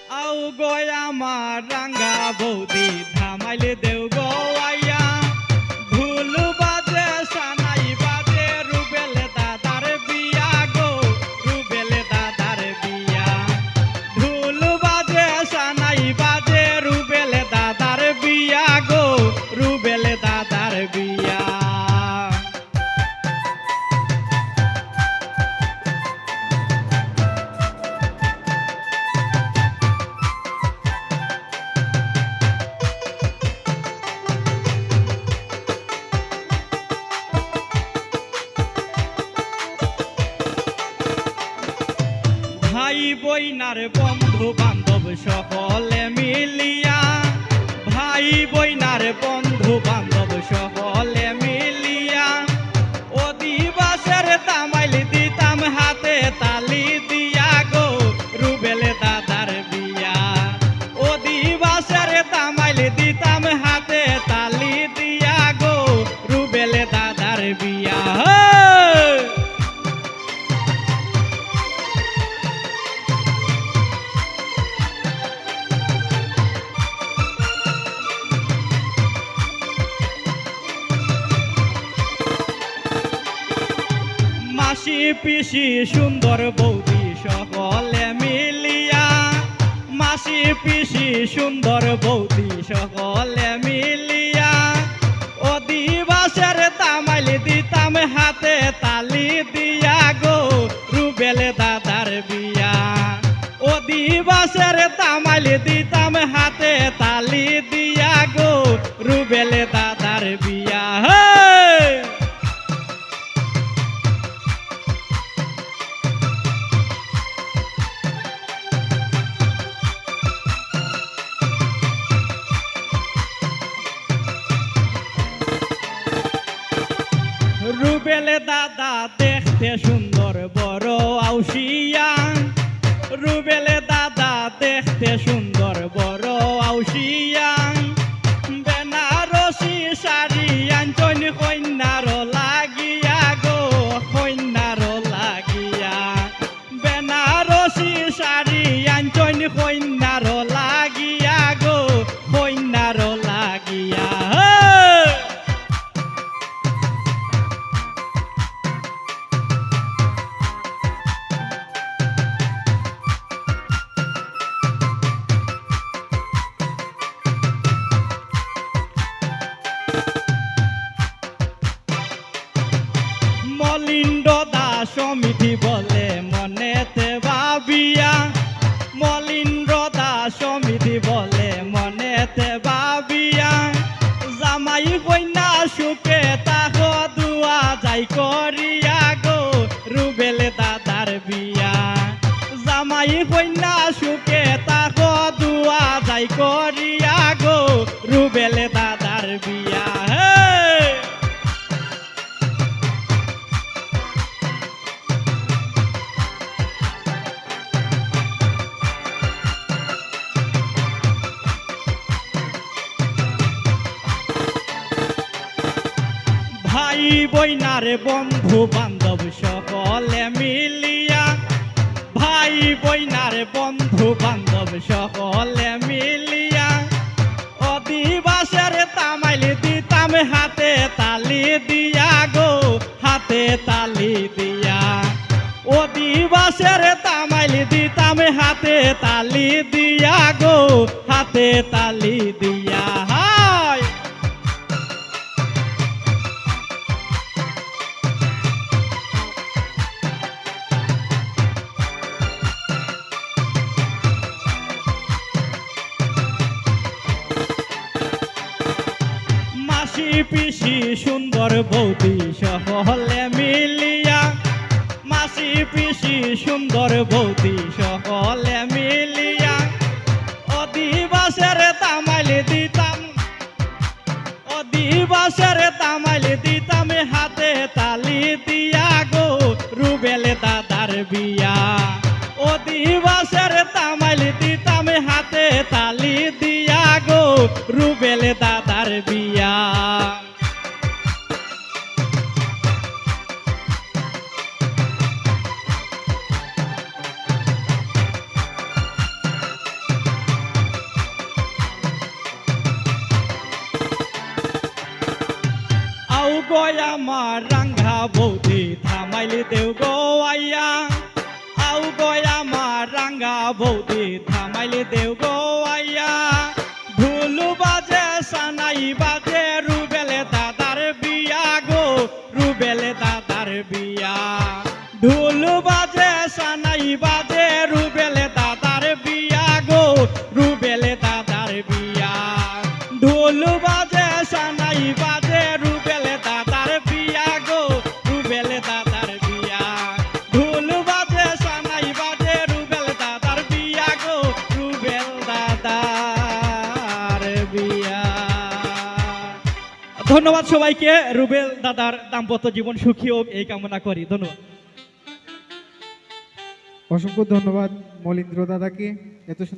আউ গয় আমার রাঙ্গা বৌদি ধামাইলে দেও গো আইয়া ঢুলু বাজে সানাই বাজে রুবেলে দাদার বিয়া গো রুবেলে দাদার বিয়া ঢুলু বাজে সানাই বাজে রুবেলে দাদার বিয়া গো রুবেলে দাদার বিয়া ভাই বইনার বন্ধু বান্ধব সকলে মিলিয়া ভাই বইনার বন্ধু বান্ধব সকলে মিলিয়া অধিবাসের তামাইল দিতাম হাতে তালি দিয়া গো রুবেলে দাদার বিয়া অধিবাসের তামাইল দিতাম হাতে তালি দিয়া গো রুবেলে দাদার বিয়া মাসি পিসি সুন্দর বৌদি সকলে মিলিয়া মাসি পিসি সুন্দর বৌদি সকলে মিলিয়া অধিবাসের তামাইল দিতাম হাতে তালি দিয়া গো রুবেলে দাদার বিয়া অধিবাসের তামাইল দিতাম হাতে তালি দিয়া গো রুবেলে দাদার বিয়া রুবেলে দাদা দেখতে সুন্দর বড় আউশিয়া রুবেলে দাদা দেখতে সুন্দর বড় আউশিয়া বেনারসি শাড়ি আঞ্চন কন্যার লাগিয়া গো কন্যার লাগিয়া বেনারসি শাড়ি আঞ্চন কন্যার লাগিয়া গো কন্যার লাগিয়া মলিন্দ দাস সমিতি বলে মনেতে ভাবিয়া মলিন্দ দাস সমিতি বলে মনেতে ভাবিয়া জামাই কন্যা সুখে তাহ দুয়া যাই করিয়া গো রুবেলে দাদার বিয়া জামাই কন্যা সুখে তাহ দুয়া যাই করিয়া গো রুবেলে দাদার বিয়া ভাই বইনার বন্ধু বান্ধব সকলে মিলিয়া ভাই বইনার বন্ধু বান্ধব সকলে মিলিয়া অধিবাসের তামাইল দিতাম হাতে তালি দিয়া গো হাতে তালি দিয়া অধিবাসের তামাইল দিতাম হাতে তালি দিয়া গো হাতে তালি দিয়া হায় মাসি পিসি সুন্দর বৌদি সকলে মিলিয়া মাসি পিসি সুন্দর বৌদি সকলে মিলিয়া অধিবাসের তামাইল দিতাম অধিবাসের তামাইল দিতাম হাতে তালি দিয়া গো রুবেলে দাদার বিয়া অধিবাসের তামাইল দিতাম হাতে তালি দিয়া গো রুবেলে দাদার বিয়া গয় আমার রাঙ্গা বৌদি থামাইলি দেও গো আইয়া আউ গয় আমার রাঙ্গা বৌদি থামাইলি দেও গো আইয়া ঢুলু বাজে সানাই বাজে রুবেলে দাদার বিয়া গো রুবেলে দাদার বিয়া ঢুলু বাজে সানাই বাজে রুবেলে দাদার বিয়া গো রুবেলে দাদার বিয়া ঢোল বাজে সানাই বাজে রুবেলে দাদার বিয়া গো রুবেলে দাদার বিয়া ঢোল বাজে সানাই বাজে রুবেল দাদার বিয়া গো রুবেল দাদার বিয়া। ধন্যবাদ সবাইকে। রুবেল দাদার দাম্পত্য জীবন সুখী হোক এই কামনা করি। ধন্যবাদ। অসংখ্য ধন্যবাদ মলিন্দ্র দাদাকে এত